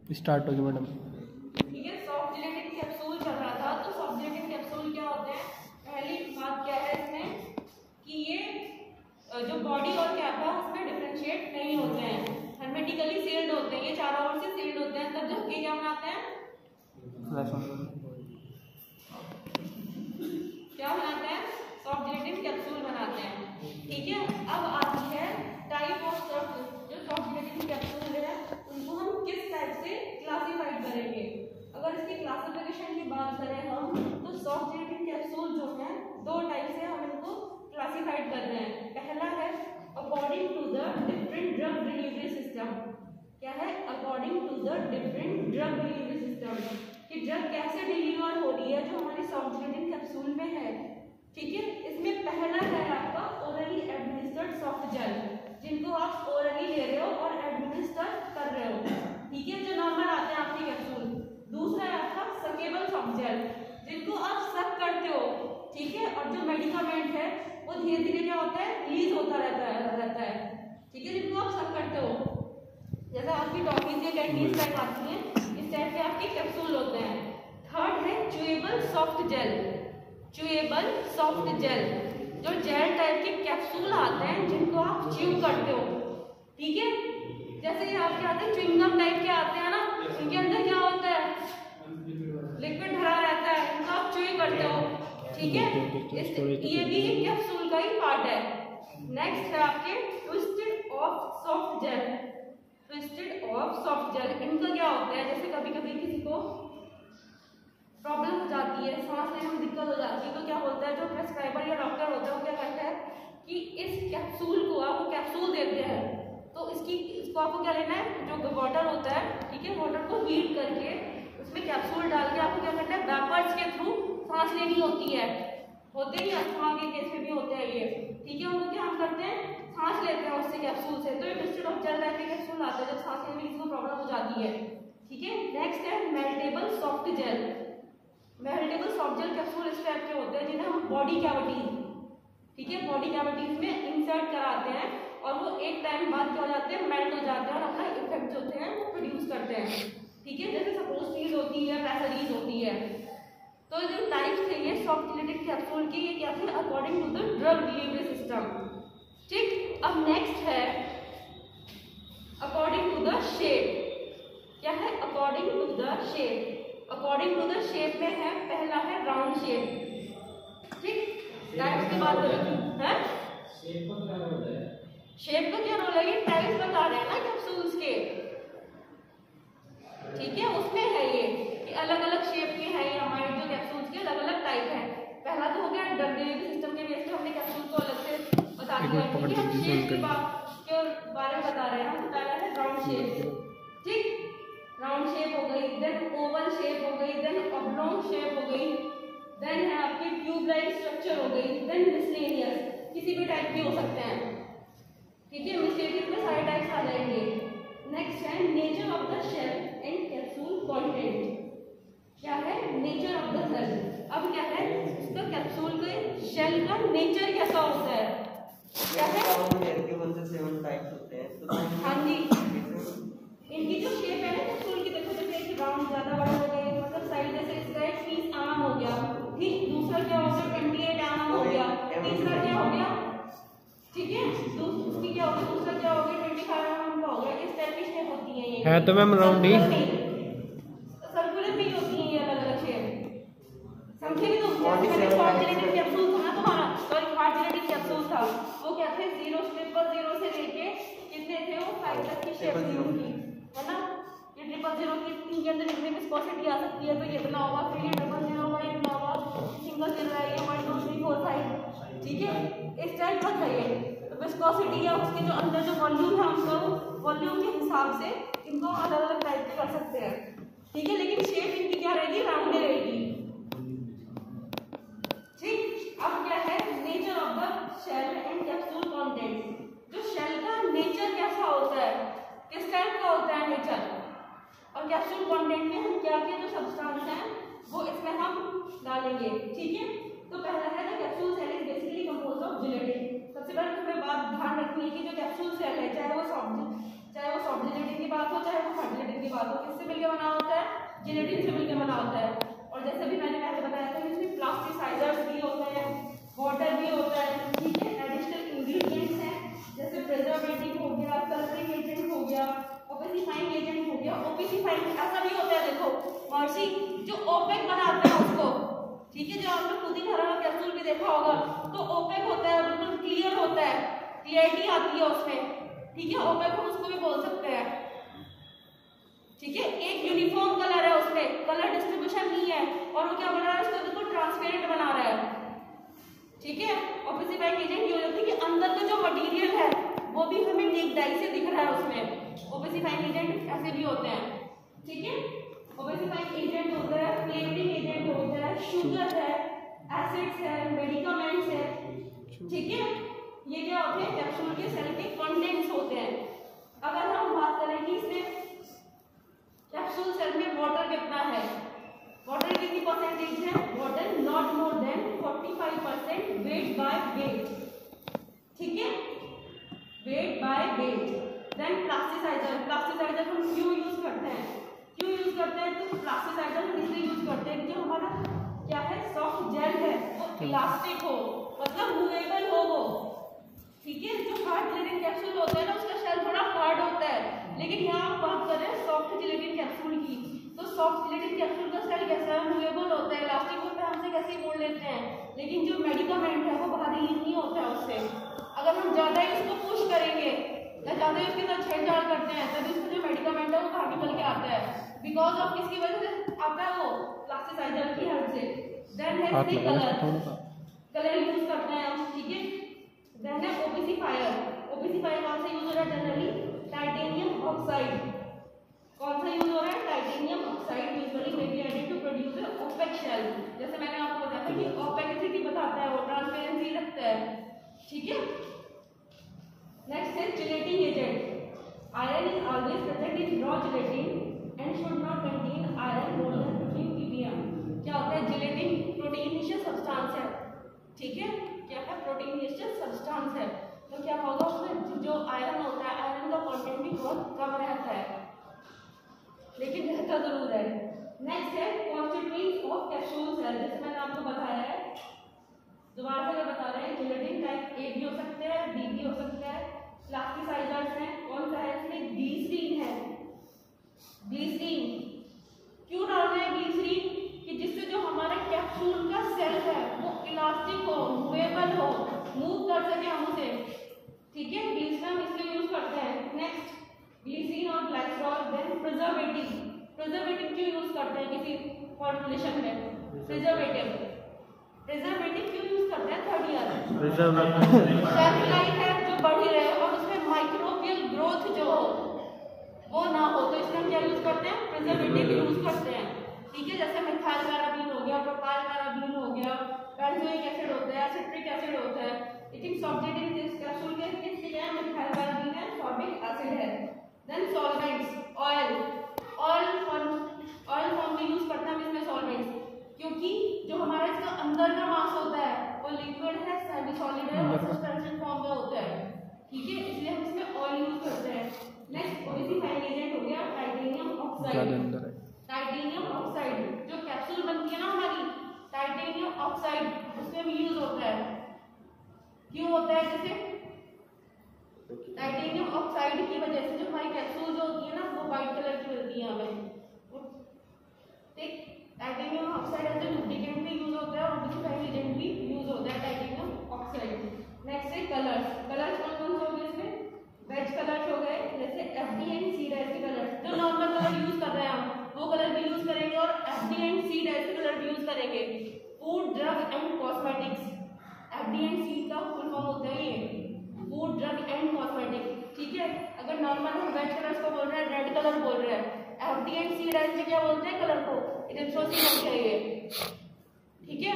Start होगी madam. ठीक है, सॉफ्ट जिलेटिन कैप्सूल चल रहा था। तो सॉफ्ट जिलेटिन कैप्सूल क्या होते हैं? पहली बात क्या है इसमें कि ये जो बॉडी और कैप है उसमें डिफरेंशिएट नहीं होते हैं, हर्मेटिकली सील्ड होते हैं, ये चारों ओर से सील्ड होते हैं। तब जब ये क्या बनाते हैं, क्या बनाते हैं? सॉफ्ट जिलेटिन कैप्सूल बनाते हैं। ठीक है, अब आती है टाइप ऑफ सॉफ्ट, जो सॉफ्ट जिलेटिन कैप्सूल है उनको हम किस टाइप से क्लासिफाइड करेंगे। अगर इसकी क्लासिफिकेशन की बात करें हम, तो सॉफ्ट जिलेटिन कैप्सूल जो है दो टाइप से हम इनको क्लासिफाइड कर रहे हैं। पहला है according to the different drug delivery system. क्या है? According to the different drug delivery system, कि ड्रग कैसे डिलीवर हो रही है जो हमारी सॉफ्ट जिलेटिन कैप्सूल में है। ठीक है, इसमें पहला है आपका ओरली एडमिनिस्टर्ड सॉफ्ट जेल, जिनको आप ओरली ले रहे हो और एडमिनिस्टर कर रहे हो। ठीक है, जो नॉर्मल आते हैं आपके कैप्सूल। दूसरा है आपका सकेबल सॉफ्ट जेल, जिनको आप सक करते हो। ठीक है, और जो मेडिकामेंट है वो धीरे धीरे क्या होता है, रिलीज होता रहता है। ठीक है, जिनको आप सक करते हो, जैसे आपकी टॉफीज या कैंडीज टाइप आती हैं, इस टाइप के आपके कैप्सूल होते हैं। थर्ड है chewable soft gel. Chewable soft gel, जो जेल टाइप के कैप्सूल आते हैं जिनको आप च्यू करते हो। ठीक है, जैसे ये आपके आते हैं च्युइंगम टाइप के आते हैं ना, इनके अंदर क्या होता है, लिक्विड भरा रहता है, इनको आप च्यू करते हो। ठीक है, ये भी एक कैप्सूल का ही पार्ट है। नेक्स्ट है आपके twisted of soft gel. Twisted of soft gel, इनका क्या होता है, जैसे कभी कभी किसी को प्रॉब्लम हो जाती है, सांस लेने में दिक्कत हो जाती है, तो क्या होता है, जो प्रेस्क्राइबर या डॉक्टर होता है वो क्या करता है कि इस कैप्सूल को आपको कैप्सूल देते हैं। तो इसको आपको क्या लेना है, जो वाटर होता है, ठीक है, वाटर को हीट करके उसमें कैप्सूल डाल के आपको क्या करना है, वेपर्स के थ्रू सांस लेनी होती है। होते ही अस्थमा के केस में भी होते हैं ये। ठीक है, उनको क्या हम करते हैं, सांस लेते हैं उससे कैप्सूल से। तो ये ट्विस्टेड ऑफ जेल टाइप के कैप्सूल आता है जब सांस लेने में किसी को प्रॉब्लम हो जाती है। ठीक है, नेक्स्ट है meltable soft gel. Meltable soft gel capsule इस टाइप के होते हैं जिन्हें हम बॉडी कैविटीज, ठीक है, बॉडी कैविटीज में इंसर्ट कराते हैं और वो एक टाइम बाद क्या हो जाते हैं, मेल्ट हो जाते हैं और अपना इफेक्ट जो होते हैं वो प्रोड्यूस करते हैं। ठीक है, जैसे सपोज सीज होती है, प्रेसरीज होती है। तो जो टाइप्स थे ये सॉफ्ट जिलेटिन कैप्सूल की, ये क्या थे, according to the drug delivery system. ठीक, अब नेक्स्ट है अकॉर्डिंग टू द शेप। क्या है? According to the shape. According to the shape में है, पहला है राउंड शेप। ठीक, टाइप्स की बात करें है, शेप का क्या रोल है, शेप का क्या रोल है, ये टाइप्स बता रहे हैं ना कैप्सूल्स के। ठीक है, उसमें है ये कि अलग अलग शेप के हैं, ये हमारे जो कैप्सूल्स के अलग अलग टाइप है। पहला तो हो गया ड्रग डिलीवरी सिस्टम के बेस पे हमने कैप्सूल को अलग से बता दिया है। ठीक है, शेप की बात के बारे में बता रहे हैं हम। पहला है राउंड शेप। ठीक, राउंड शेप हो गई, देन ओवल शेप हो गई, देन ऑब्लोंग शेप हो गई, देन है आपकी ट्यूब लाइक स्ट्रक्चर हो गई, देन मिसलेनियस, किसी भी टाइप के हो सकते हैं। ठीक है, मिसलेनियस में सारे टाइप्स आ जाएंगे। नेक्स्ट है nature of the shell and capsule content. क्या है? Nature of the shell. अब क्या है, इसका कैप्सूल के शेल का नेचर कैसा होता है, क्या है, हाँ जी, इनकी जो शेप है ना कैप्सूल की, देखो जैसे एक राउंड ज्यादा बड़ा हो गया, मतलब साइज जैसे इसका एक 30 mm हो गया। ठीक, दूसरा क्या हो गया, 28 mm हो गया, तीसरा क्या हो गया, ठीक है, उसकी क्या होगी, दूसरा क्या हो गया, 25 mm का हो गया। इस टाइप की शेप होती है ये है तो मैम राउंड ही, सर्कुलर भी होती है ये अलग अलग शेप। समझे भी? तो मैंने सॉफ्ट जिलेटिन कैप्सूल था ना तुम्हारा, सॉरी हार्ड जिलेटिन कैप्सूल था, वो क्या थे, 0 से लेके कितने थे, वो 5 तक की शेप थी उनकी, है ना। ये 000 की इतनी के अंदर इतनी विस्कोसिटी आ सकती है, तो ये इतना होगा, फिर ये 000 होगा, ये इतना होगा, सिंगल चल रहा है ये 1 2 3 4 5। ठीक है, इस टाइप का था ये। तो विस्कोसिटी या उसके जो अंदर जो वॉल्यूम है, उसको वॉल्यूम के हिसाब से इनको अलग अलग टाइप के कर सकते हैं। ठीक है, लेकिन शेप इनकी क्या रहेगी, राउंड रहेगी। ठीक, अब क्या है, nature of the shell and capsule content. जो शेल का नेचर कैसा होता है, किस टाइप का होता है नेचर, और कैप्सूल कंटेंट में हम क्या क्या जो सब्सटेंस हैं वो इसमें हम डालेंगे। ठीक है, तो पहला है the capsule shell is basically composed of gelatin. सबसे पहले हमें बात ध्यान रखनी है कि जो कैप्सूल सेल है, चाहे वो सॉफ्ट जिलेटिन की बात हो, चाहे वो हार्ड जिलेटिन की बात हो, किससे मिलकर बना होता है, जिलेटिन से मिलकर बना होता है। और जैसे भी मैंने पहले बताया था इसमें प्लास्टिसाइजर्स भी होते हैं, वाटर भी होता है, ठीक है, एडिशनल इंग्रेडिएंट्स हैं जैसे प्रिजर्वेटिव हो गया, कलरिंग एजेंट हो गया, ओपेसिफाइंग एजेंट हो गया। ओपेसिफाइंग ऐसा भी होता है, देखो मर्सी जो ओपेक बनाते हैं उसको, ठीक है, जो आपने खुद ही घर का कैप्सूल भी देखा होगा, तो ओपेक होता है, बिल्कुल क्लियर होता है, क्लियरिटी आती है उसमें, ठीक है, ओपेक हम उसको भी बोल सकते हैं, ठीक है। एक यूनिफॉर्म कलर है उसमें, कलर डिस्ट्रीब्यूशन नहीं है, और वो क्या बना रहा है, उसको बिल्कुल ट्रांसपेरेंट बना रहा है, ठीक है। ओपेसिफाइंग एजेंट ये होता है कि अंदर का जो मटेरियल है वो भी हमें एक डाई से दिख रहा है उसमें। ओपेसिफाइंग एजेंट ऐसे भी होते हैं, ठीक है। ओपेसिफाइंग एजेंट होता है, फ्लेवरिंग एजेंट होता है, शुगर है, एसिड्स है, मेडिकामेंट्स है, ठीक है। ये क्या होते हैं, कैप्सूल के सेल के कंटेंट्स होते हैं। अगर हम बात करें कि इसमें कैप्सूल सेल में वाटर कितना है, वाटर कितनी परसेंटेज है, water not more than 45% weight by weight, ठीक है, weight by weight. Then plasticizer, plasticizer हम क्यों यूज करते हैं, क्यों यूज करते हैं, तो प्लास्टिसाइजर हम इसलिए यूज करते हैं कि हमारा क्या है, सॉफ्ट जेल है वो इलास्टिक हो, मतलब मूवेबल हो वो, ठीक है। जो हार्ड जिलेटिन कैप्सूल होता है ना उसका शेल थोड़ा हार्ड होता है, लेकिन यहाँ हम बात कर रहे हैं सॉफ्ट जिलेटिन कैप्सूल की, तो सॉफ्ट जिलेटिन कैप्सूल का शेल कैसा है, मूवेबल होता है, इलास्टिक होता है, हमसे कैसे मोड़ लेते हैं, लेकिन जो मेडिकामेंट है वो बाहर रिलीज नहीं होता है उससे। अगर हम ज्यादा ही उसको पुश करेंगे या ज्यादा ही उसके साथ छेड़छाड़ करते हैं तभी उसका जो मेडिकामेंट है वो बाहर निकल के आता है, बिकॉज ऑफ किसकी वजह से आता है, वो प्लास्टिसाइजर की हेल्प से। देन है कलर यूज करते हैं हम, ठीक है। देन है ओपेसिफायर, ओपेसिफायर कौन सा यूज हो रहा है, जनरली टाइटेनियम ऑक्साइड, कौन सा यूज हो रहा है, titanium oxide usually may be added to produce a opaque shell, जैसे मैंने आपको बताया था कि ओपेसिटी बताता है, वो ट्रांसपेरेंसी रखता है, ठीक है। नेक्स्ट है gelatin agent, iron is always present in raw gelatin and should not contain iron more than 15 ppm। क्या होता है, जिलेटिन प्रोटीनेशियस सब्सटेंस है, ठीक है, क्या है, प्रोटीनेशियस सब्सटेंस है, तो क्या होगा उसमें जो आयरन होता है, आयरन का कंटेंट भी बहुत कम रहता है, लेकिन रहता जरूर है। नेक्स्ट है कॉन्स्टिट्यूएंट्स ऑफ कैप्सूल सेल, जैसे मैंने आपको बताया है, दोबारा से बता रहे हैं, जिलेटिन टाइप ए भी हो सकते हैं, बी भी हो सकता है, प्लास्टिसाइजर्स हैं, कौन सा है इसमें, ग्लिसरीन है, ग्लिसरीन क्यों डाल रहे हैं ग्लिसरीन, कि जिससे जो हमारा कैप्सूल का सेल है वो इलास्टिक हो, मूवेबल हो, मूव कर सके हम उसे, ठीक है, ग्लिसरीन हम इसलिए यूज करते हैं। नेक्स्ट ग्लिसरीन और ग्लाइसरॉल। देन प्रिजर्वेटिव, प्रिजर्वेटिव क्यों यूज करते हैं किसी फॉर्मुलेशन में, प्रिजर्वेटिव, प्रिजर्वेटिव क्यों यूज करते हैं, थर्ड ईयर शेल्फ लाइफ है जो बढ़ी रहे और उसमें माइक्रोबियल ग्रोथ जो हो वो ना हो, तो इसमें हम क्या यूज करते हैं, प्रिजर्वेटिव यूज करते हैं, ठीक है। जैसे मिथाइल पैराबीन हो गया, प्रोपाइल पैराबीन हो गया, बेंजोइक एसिड होता है, सिट्रिक एसिड होता है, लेकिन सॉल्वेंट इस कैप्सूल के किसके क्या है, मिथाइल पैराबीन है, सॉर्बिक एसिड है। Then solvents, oil, oil form में यूज करते हैं हम इसमें सॉल्वेंट्स, क्योंकि जो हमारा इसका अंदर का मास होता है वो लिक्विड है, सेमी सॉलिड है और सस्पेंशन फॉर्म में होता है, ठीक है, इसलिए हम इसमें ऑयल यूज करते हैं। नेक्स्ट ओपेसिफाइंग एजेंट हो गया टाइटेनियम ऑक्साइड, टाइटेनियम ऑक्साइड जो कैप्सूल बनती है ना हमारी, टाइटेनियम ऑक्साइड उसमें भी यूज होता है, क्यों होता है, जैसे टाइटेनियम ऑक्साइड की वजह से जो हमारी कैप्सूल जो होती है ना वो व्हाइट कलर की मिलती है हमें, ठीक। Titanium oxide as a lubricant भी यूज होता है और ओपेसिफाइंग एजेंट भी यूज होता है टाइटेनियम ऑक्साइड। नेक्स्ट है कलर्स, कलर्स कौन कौन से हो गए इसमें, वेज कलर्स हो गए, जैसे एफडी एंड सी डाई के कलर्स, जो नॉर्मल कलर यूज कर रहे हैं हम वो कलर भी यूज करेंगे और एफडी एंड सी डाई के कलर भी यूज करेंगे। Food, drug and cosmetics, FD and C का फुल फॉर्म होता है ये फूड, ड्रग एंड कॉस्मेटिक्स, ठीक है। अगर नॉर्मल हम वेज कलर्स को बोल रहे हैं, रेड कलर बोल रहे हैं, एफडी एंड सी डाई से क्या बोलते हैं कलर को, इरिथ्रोसिन होता है ये, ठीक है।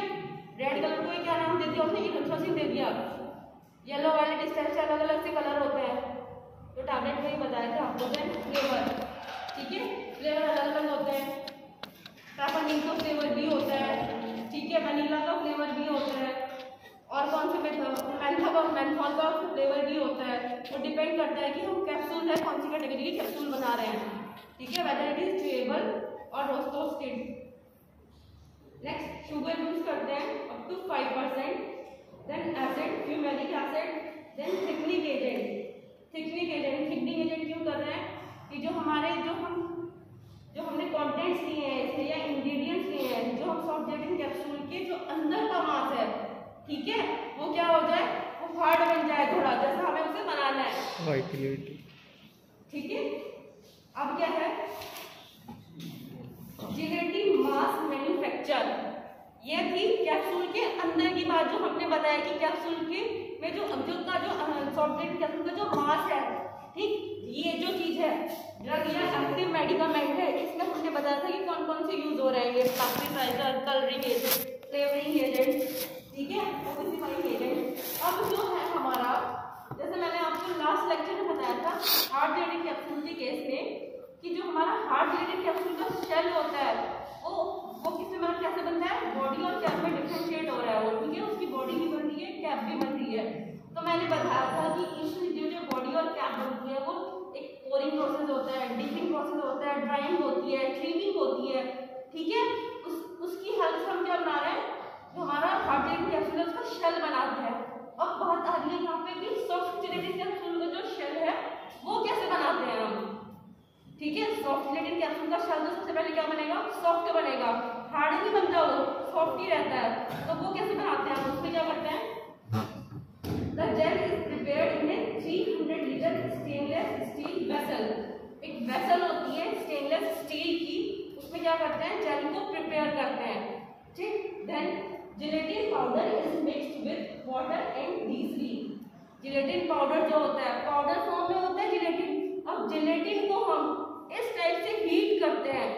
रेड कलर को क्या नाम दे दिया उसने, इरिथ्रोसिन दे दिया। येलो वायलेट इस टाइप से अलग अलग से कलर होते हैं, तो टैबलेट में ही बताया था आपको। देन फ्लेवर, ठीक है, फ्लेवर अलग अलग होते हैं, पेपरमिंट का फ्लेवर भी होता है, ठीक है, वनीला का फ्लेवर भी होता है, और कौन से मेंथॉल का फ्लेवर भी होता है। वो डिपेंड करता है कि हम कैप्सूल है कौन सी कैटेगरी की कैप्सूल बना रहे हैं, ठीक है, वेदर इट इज च्यूएबल और रोस्टोस्टेड। नेक्स्ट शुगर यूज करते हैं up to 5%, then acid, fumaric acid, then thickening agent. Thickening agent क्यों कर रहे हैं कि जो हमने कंटेंट्स लिए हैं इसमें या इंग्रेडिएंट्स लिए हैं, जो हम सॉफ्ट जेलेटिन कैप्सूल के जो अंदर का मास है, ठीक है, वो क्या हो जाए, वो हार्ड बन जाए थोड़ा, जैसा हमें उसे बनाना है, ठीक है। अब क्या है जेलेटिन मास मैन्युफैक्चर, ये थी कैप्सूल के अंदर की बात, जो हमने बताया कि कैप्सूल के में जो सॉफ्ट जेलेटिन कैप्सूल का जो मास है, ठीक, ये जो चीज है ड्रग या एक्टिव मेडिकामेंट है, इसमें हमने बताया था कि कौन कौन से यूज हो रहे हैं, pesticide, colouring agent, flavouring agent, ठीक है, ओसिफाइंग एजेंट। अब जो है हमारा, जैसे मैंने आपको लास्ट लेक्चर में बताया था हार्ड जेलेटिन कैप्सूल के केस में, कि जो हमारा हार्ड जेलेटिन कैप्सूल का शेल होता है वो किसमें मतलब कैसे बनता है, बॉडी और कैप में डिफरेंशिएट हो रहा है वो, ठीक है, उसकी बॉडी भी बन रही है, कैप भी बन रही है। तो मैंने बताया था कि इसमें जो बॉडी और कैप बनती है वो एक पोरिंग प्रोसेस होता है, डिपिंग प्रोसेस होता है, ड्राइंग होती है, ट्रिमिंग होती है, ठीक है, उसकी हेल्प से हम क्या बना रहे हैं, जो हमारा हार्ड जेलेटिन कैप्सूल है उसका शेल बनाते हैं। अब बात आ रही है यहाँ पे भी सॉफ्ट जेलेटिन कैप्सूल का जो शेल है वो कैसे बनाते हैं हम, ठीक है। सॉफ्ट जेलेटिन कैप्सूल का शेल तो सबसे पहले क्या बनेगा, सॉफ्ट बनेगा, हार्ड नहीं बनता, वो सॉफ्ट ही रहता है। तो वो कैसे बनाते हैं, उसमें क्या करते हैं, the gel is prepared in a 300 litre stainless steel vessel. एक वेसल होती है स्टेनलेस स्टील की, उसमें क्या करते हैं, जेल को प्रिपेयर करते हैं, ठीक। Then gelatin powder is mixed with water and easily. Gelatin powder जो होता है पाउडर फॉर्म में होता है जेलेटिन। अब जेलेटिन को हम इस टाइप से हीट करते हैं,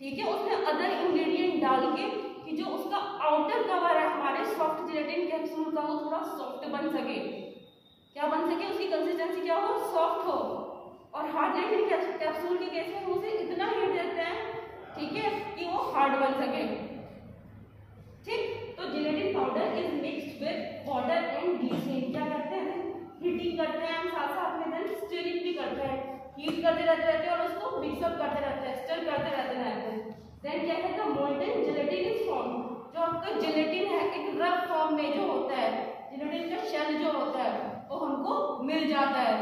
ठीक है, उसमें अदर इंग्रेडिएंट डाल के कि जो उसका आउटर कवर है हमारे सॉफ्ट जेलेटिन कैप्सूल का वो थोड़ा सॉफ्ट बन सके, क्या बन सके, उसकी कंसिस्टेंसी क्या हो, सॉफ्ट हो। और हार्ड जेलेटिन कैप्सूल के केस में उसे इतना हीट देते हैं, ठीक है, कि वो हार्ड बन सके, ठीक। तो gelatin powder is mixed with water and glycerine. क्या करते हैं, हीटिंग करते हैं, साथ साथ में देन स्टिरिंग भी करते हैं, हीट करते रहते हैं और उसको मिक्सअप करते रहते हैं, स्टर करते रहते हैं। देन क्या है, the molten gelatin is form. जो आपका जेलेटिन है एक रफ फॉर्म में जो होता है, जेलेटिन का शेल जो होता है वो हमको मिल जाता है।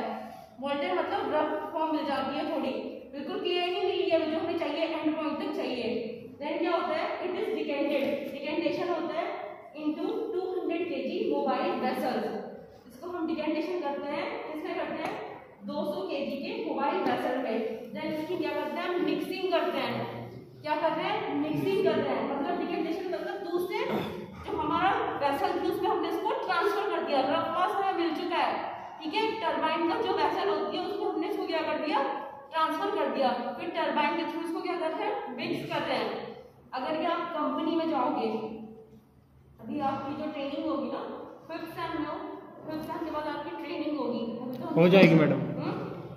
मोल्टन मतलब रफ फॉर्म मिल जाती है, थोड़ी बिल्कुल क्लियर नहीं मिली है जो हमें चाहिए, एंड पॉइंट तक चाहिए। देन क्या होता है, इट इज डिकेंटेड, डिकेंटेशन होता है इनटू 200 kg मोबाइल वेसल्स। इसको हम डिकेंटेशन करते हैं, किसमें करते हैं, 200 kg के मोबाइल वेसल में। देन इसकी क्या करते हैं, मिक्सिंग करते हैं, क्या कर रहे हैं, मिक्सिंग कर रहे हैं, मतलब डिकेंटेशन मतलब दूध से जो हमारा वेसल थी उसमें हमने इसको ट्रांसफर कर दिया, रफ मास हमें मिल चुका है, ठीक है। टरबाइन का जो वेसल होती है उसको हमने इसको क्या कर दिया, ट्रांसफर कर दिया, फिर टरबाइन के थ्रू इसको क्या कर रहे हैं, मिक्स कर रहे हैं। अगर भी आप कंपनी में जाओगे, अभी आपकी जो ट्रेनिंग होगी ना 5th सेम में हो, 5th सेम के बाद आपकी ट्रेनिंग होगी, हो जाएगी मैडम,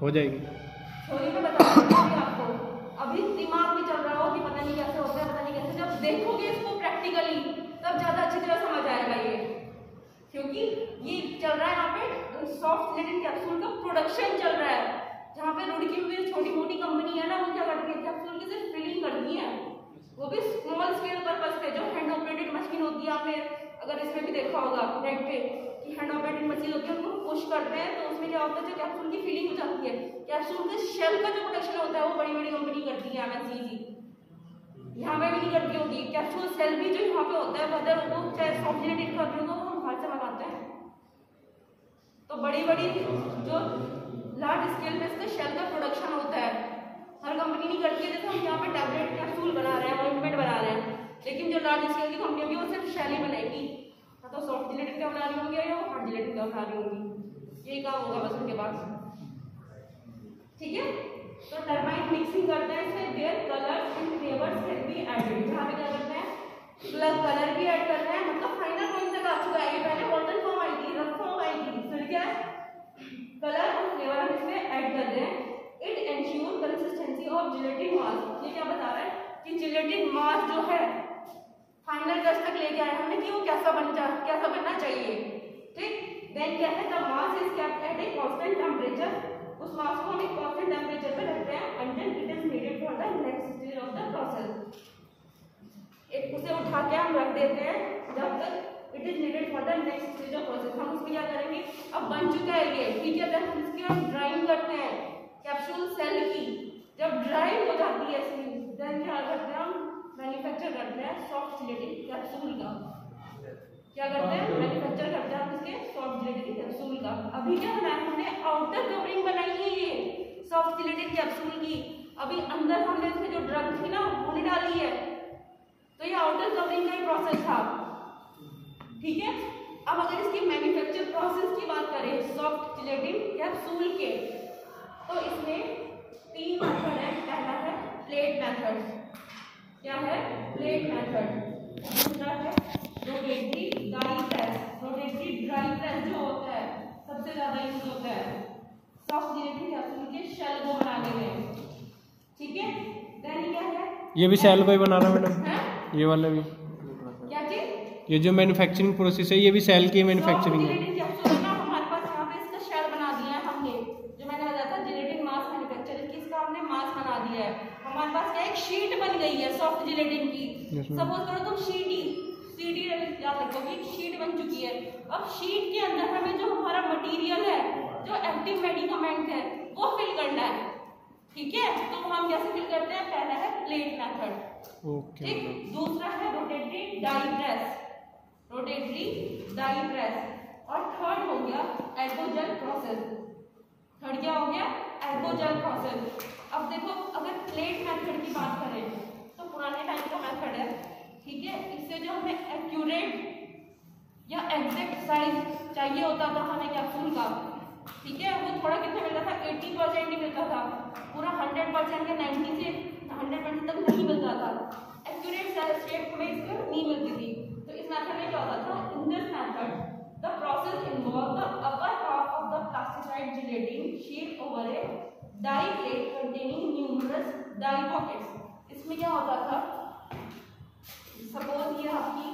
हो जाएगी। थ्योरी में बता दूंगी आपको, अभी दिमाग में चल रहा हो कि पता नहीं कैसे होता है, पता नहीं कैसे, जब देखोगे इसको प्रैक्टिकली तब ज्यादा अच्छी तरह समझ आएगा ये, क्योंकि ये चल रहा है यहाँ पे सॉफ्ट जेलेटिन कैप्सूल का प्रोडक्शन चल रहा है, जहाँ पे रुड़की हुई छोटी मोटी कंपनी है ना, वो क्या करती है, कैप्सूल की सिर्फ फिलिंग करती है, वो भी स्मॉल स्केल पर्पस पे, जो हैंड ऑपरेटेड मशीन होती है, आपने अगर इसमें भी देखा होगा नेट पे कि हैंड ऑपरेटेड मशीन होती है, उनको पुश करते हैं तो उसमें क्या होता है, जो कैप्सूल की फिलिंग हो जाती है, कैप्सूल के शेल का जो प्रोडक्शन होता है वो बड़ी बड़ी कंपनी करती है, एमएनसी, यहाँ पे भी नहीं करती होगी। कैप्सूल सेल भी जो यहाँ पे होता है वदर वो चाहे सॉफ्ट जेलेटिन का भी हो वो हम बाहर से मंगाते हैं। तो बड़ी बड़ी जो लार्ज स्केल में इसका शेल का प्रोडक्शन होता है, हर कंपनी नहीं करती है। जैसे हम यहाँ पे टैबलेट कैप्सूल बना रहे हैं, ऑइंटमेंट बना रहे हैं, लेकिन जो लार्ज स्केल की कंपनी होगी वो सिर्फ शेल ही बनाएगी, तो सॉफ्ट जेलेटिन का बना रही होंगी या हार्ड जेलेटिन का बना रही होंगी, यही काम होगा बस उनके पास, ठीक है। तो टरबाइन मिक्सिंग करते हैं, इसमें there colours and flavours can be added, जहाँ पे क्या करते हैं, कलर भी ऐड करते हैं, मतलब फाइनल पॉइंट तक आ चुका है, ये पहले मॉडल फॉर्म आई थी, रफ फॉर्म आई थी, फिर क्या है, कलर और फ्लेवर हम इसमें ऐड कर रहे हैं। It ensure consistency of gelatin mass, ये क्या बता रहा है कि जेलेटिन मास जो है फाइनल टेस्ट तक लेके आए हमें कि वो कैसा बनना चाहिए, ठीक। देन क्या है, the mass is kept at a constant temperature, उस मास को हम एक कांस्टेंट टेंपरेचर पे रखते हैं until it is needed for the next stage of the process। उठा के हम रख देते हैं जब तक it is needed for the next stage of process. हम उसमें क्या करेंगे, अब बन चुका है ये, ठीक है, देन हम इसकी हम ड्राइंग करते हैं कैप्सूल सेल की। जब ड्राइंग हो जाती है इसकी, देन क्या करते हैं हम, मैन्युफैक्चर करते हैं सॉफ्ट जिलेटिन कैप्सूल का। क्या करते हैं, मैन्युफैक्चर करते हैं हम इसके सॉफ्ट जिलेटिन कैप्सूल का। अभी क्या बनाया हमने, आउटर कवरिंग बनाई है ये सॉफ्ट जिलेटिन कैप्सूल की। अभी अंदर हमने इसमें जो ड्रग थी ना वो नहीं डाली है, तो ये आउटर कवरिंग का ही प्रोसेस था, ठीक है। अब अगर इसकी मैन्युफैक्चर प्रोसेस की बात करें सॉफ्ट जिलेटिन कैप्सूल के, तो इसमें 3 मेथड है। पहला है प्लेट मेथड, क्या है, प्लेट मेथड। दूसरा है rotary dry press. Rotary dry press जो होता है सबसे ज्यादा यूज होता है सॉफ्ट जिलेटिन कैप्सूल के शेल को बनाने में, ठीक है। देन क्या है, ये भी सेल को ही बना रहा है मैडम, ये वाला भी क्या चीज, ये जो मैन्युफैक्चरिंग प्रोसेस है ये भी सेल की मैन्युफैक्चरिंग है। जिलेटिन कैप्सूल ना हमारे पास यहाँ पे इसका शेल बना दिया है हमने, जो मैंने बताया था जिलेटिन मास मैन्युफैक्चर की, इसका हमने मास बना दिया है। हमारे पास क्या एक शीट बन गई है सॉफ्ट जिलेटिन की। सपोज करो तुम सीडी याद रखोगे, एक शीट बन चुकी है। अब शीट के अंदर हमें जो हमारा मटेरियल है, जो एक्टिव मेडिकामेंट है, वो फिल करना है, ठीक है। तो हम कैसे फिल करते हैं, पहला है प्लेट मेथड, ठीक। दूसरा है rotary die press, rotary die press. और थर्ड हो गया एल्कोजेल प्रोसेस। थर्ड क्या हो गया, एल्कोजेल प्रोसेस। अब देखो अगर प्लेट मेथड की बात करें तो पुराने टाइम का मेथड है, ठीक है। इससे जो हमें एक्यूरेट या एग्जैक्ट साइज चाहिए होता था हमें कैप्सूल का, ठीक है, वो थोड़ा कितना मिलता था, 80% ही मिलता था, पूरा 100% या 90 से 100% तक नहीं मिलता था। एक्यूरेट साइज शेप हमें इसमें नहीं मिलती थी। तो इस मेथड में क्या होता था, in this method the process involve the upper half of the plasticised gelatin sheet over a die plate containing numerous die pockets. इसमें क्या होता था, सपोज ये आपकी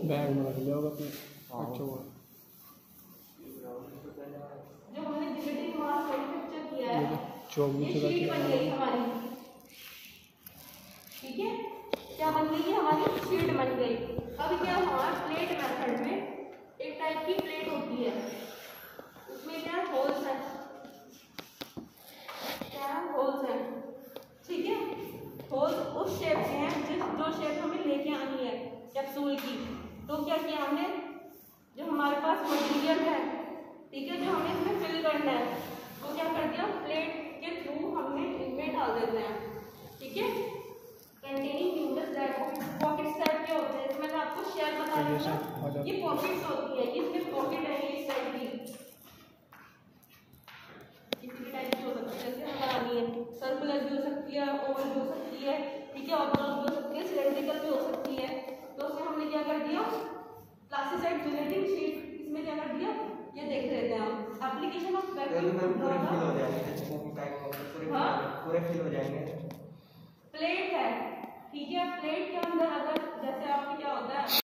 बैग में रख लिया होगा तो अच्छा हुआ। जो हमने जिलेटिन मास मैन्युफैक्चर किया है, ये शीट बन गई हमारी, ठीक है, क्या बन गई है, हमारी शीट बन गई। अब क्या हमारा प्लेट मेथड में एक टाइप की प्लेट होती है, उसमें क्या होल्स है, क्या होल्स है, ठीक है। होल्स उस शेप के हैं जो शेप हमें लेके आनी है कैप्सूल की। तो क्या किया हमने, जो हमारे पास मटेरियल है, ठीक है, जो हमें इसमें फिल करना है, वो क्या कर दिया, प्लेट के थ्रू हमने इनमें डाल देते हैं, ठीक है। कंटेनिंग न्यूमरस पॉकेट्स टाइप के होते हैं। इसमें मैं आपको शेल बता रही हूँ, ये पॉकेट्स होती है, इसमें पॉकेट है इस टाइप की, किसी भी टाइप की हो सकती है, जैसे हमें बनानी है, सर्कुलर भी हो सकती है, ओवल भी हो सकती है, ठीक है, ऑब्टल भी हो सकती है, सिलेंड्रिकल भी हो सकती है। तो उसमें हमने क्या कर दिया, प्लास्टिसाइड जिलेटिन शीट, इसमें क्या कर दिया, ये देख लेते हैं हम एप्लीकेशन ऑफ पूरे फिल हो जाएंगे। प्लेट है, ठीक है, प्लेट के अंदर अगर जैसे आपको क्या होता है